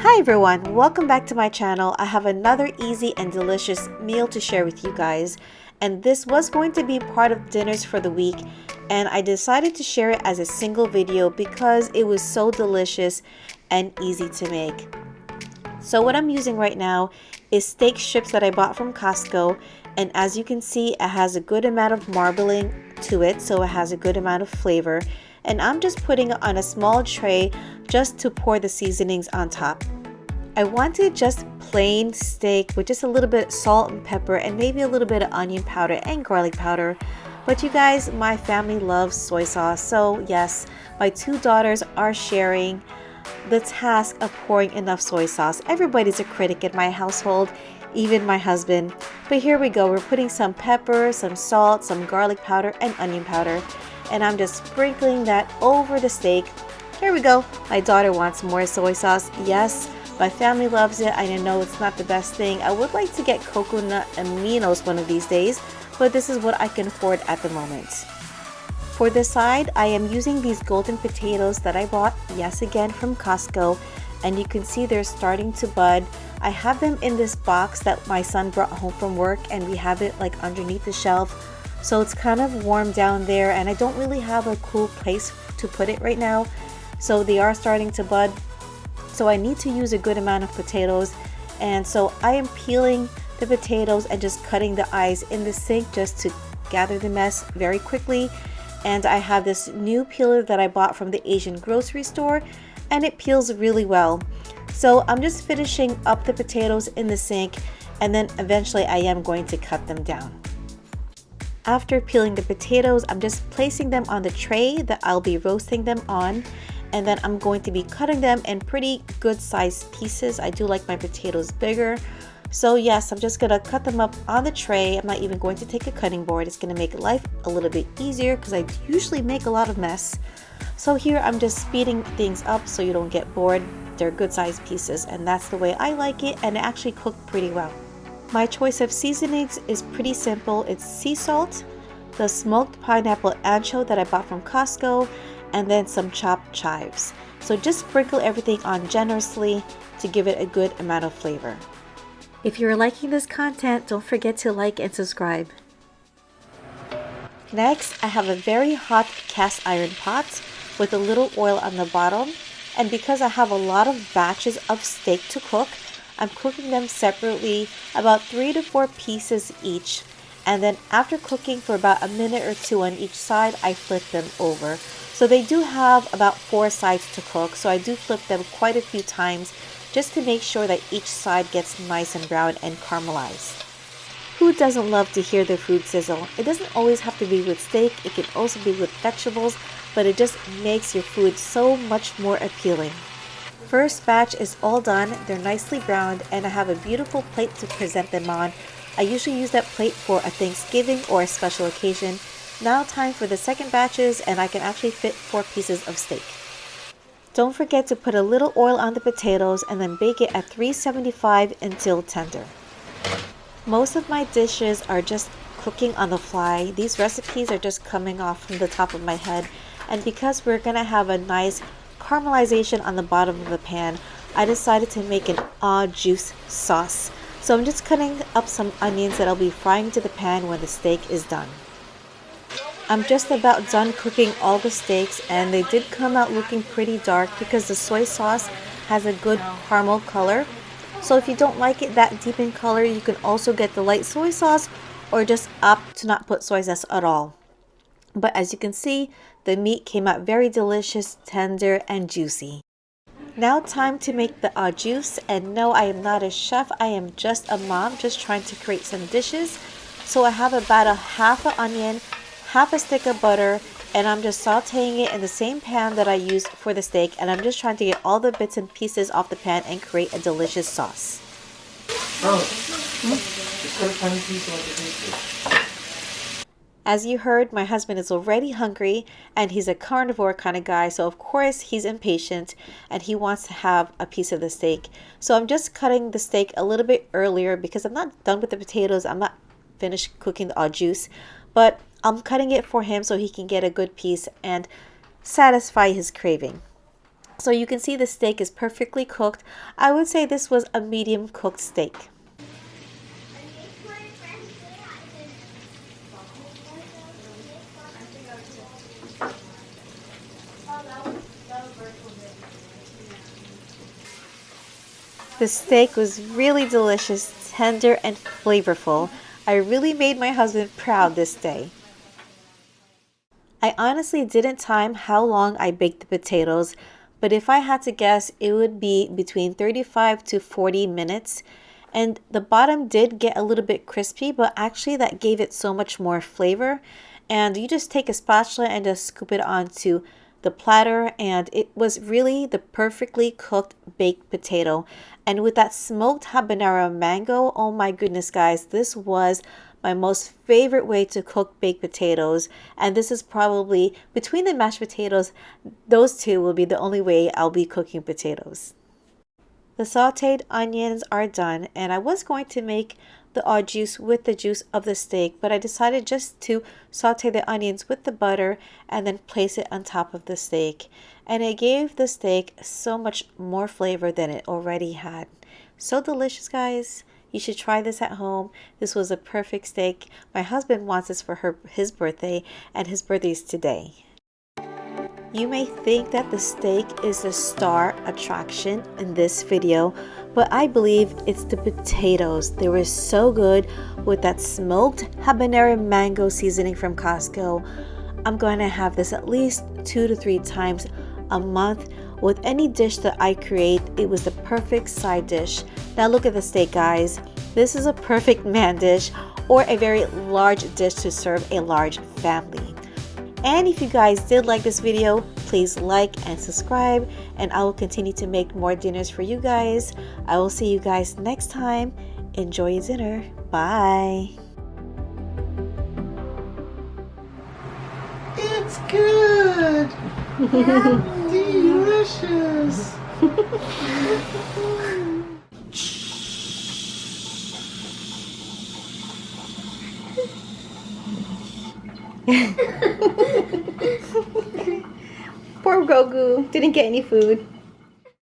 Hi everyone, welcome back to my channel. I have another easy and delicious meal to share with you guys, and this was going to be part of dinners for the week, and I decided to share it as a single video because it was so delicious and easy to make. So what I'm using right now is steak strips that I bought from Costco, and as you can see, it has a good amount of marbling to it, so it has a good amount of flavor. And I'm just putting it on a small tray just to pour the seasonings on top. I wanted just plain steak with just a little bit of salt and pepper and maybe a little bit of onion powder and garlic powder. But you guys, my family loves soy sauce, so yes, my two daughters are sharing the task of pouring enough soy sauce. Everybody's a critic in my household, even my husband. But here we go, we're putting some pepper, some salt, some garlic powder and onion powder. And I'm just sprinkling that over the steak. Here we go. My daughter wants more soy sauce. Yes, my family loves it. I know it's not the best thing. I would like to get coconut aminos one of these days, but this is what I can afford at the moment. For the side, I am using these golden potatoes that I bought, yes, again from Costco, and you can see they're starting to bud. I have them in this box that my son brought home from work, and we have it like underneath the shelf. So it's kind of warm down there, and I don't really have a cool place to put it right now. So they are starting to bud. So I need to use a good amount of potatoes. And so I am peeling the potatoes and just cutting the eyes in the sink just to gather the mess very quickly. And I have this new peeler that I bought from the Asian grocery store, and it peels really well. So I'm just finishing up the potatoes in the sink, and then eventually I am going to cut them down. After peeling the potatoes, I'm just placing them on the tray that I'll be roasting them on, and then I'm going to be cutting them in pretty good sized pieces. I do like my potatoes bigger. So yes, I'm just gonna cut them up on the tray. I'm not even going to take a cutting board. It's gonna make life a little bit easier because I usually make a lot of mess. So here I'm just speeding things up so you don't get bored. They're good sized pieces, and that's the way I like it, and it actually cooked pretty well. My choice of seasonings is pretty simple. It's sea salt, the smoked pineapple ancho that I bought from Costco, and then some chopped chives. So just sprinkle everything on generously to give it a good amount of flavor. If you're liking this content, don't forget to like and subscribe. Next, I have a very hot cast iron pot with a little oil on the bottom, and because I have a lot of batches of steak to cook, I'm cooking them separately, about 3 to 4 pieces each, and then after cooking for about a minute or two on each side, I flip them over. So they do have about 4 sides to cook, so I do flip them quite a few times just to make sure that each side gets nice and brown and caramelized. Who doesn't love to hear their food sizzle? It doesn't always have to be with steak, it can also be with vegetables, but it just makes your food so much more appealing. First batch is all done, they're nicely browned, and I have a beautiful plate to present them on. I usually use that plate for a Thanksgiving or a special occasion. Now time for the second batches, and I can actually fit 4 pieces of steak. Don't forget to put a little oil on the potatoes and then bake it at 375 until tender. Most of my dishes are just cooking on the fly. These recipes are just coming off from the top of my head, and because we're gonna have a nice caramelization on the bottom of the pan, I decided to make an au jus sauce. So I'm just cutting up some onions that I'll be frying to the pan when the steak is done. I'm just about done cooking all the steaks, and they did come out looking pretty dark because the soy sauce has a good caramel color. So if you don't like it that deep in color, you can also get the light soy sauce or just opt to not put soy sauce at all. But as you can see, the meat came out very delicious, tender, and juicy. Now time to make the au jus, and no, I am not a chef, I am just a mom just trying to create some dishes. So I have about a half an onion, half a stick of butter, and I'm just sauteing it in the same pan that I used for the steak, and I'm just trying to get all the bits and pieces off the pan and create a delicious sauce. As you heard, my husband is already hungry, and he's a carnivore kind of guy, so of course he's impatient and he wants to have a piece of the steak. So I'm just cutting the steak a little bit earlier because I'm not done with the potatoes. I'm not finished cooking the au jus, but I'm cutting it for him so he can get a good piece and satisfy his craving. So you can see the steak is perfectly cooked. I would say this was a medium cooked steak. The steak was really delicious, tender, and flavorful. I really made my husband proud this day. I honestly didn't time how long I baked the potatoes, but if I had to guess, it would be between 35 to 40 minutes. And the bottom did get a little bit crispy, but actually that gave it so much more flavor. And you just take a spatula and just scoop it onto the platter, and it was really the perfectly cooked baked potato. And with that smoked habanero mango, oh my goodness guys, this was my most favorite way to cook baked potatoes, and this is probably between the mashed potatoes, those two will be the only way I'll be cooking potatoes. The sauteed onions are done, and I was going to make the au juice with the juice of the steak, but I decided just to saute the onions with the butter and then place it on top of the steak, and it gave the steak so much more flavor than it already had. So delicious, guys. You should try this at home. This was a perfect steak. My husband wants this for his birthday, and his birthday is today. You may think that the steak is the star attraction in this video, but I believe it's the potatoes. They were so good with that smoked habanero mango seasoning from Costco. I'm going to have this at least 2 to 3 times a month. With any dish that I create, it was the perfect side dish. Now look at the steak, guys. This is a perfect man dish or a very large dish to serve a large family. And if you guys did like this video, please like and subscribe, and I will continue to make more dinners for you guys. I will see you guys next time. Enjoy your dinner. Bye. It's good. Delicious. Poor Grogu didn't get any food.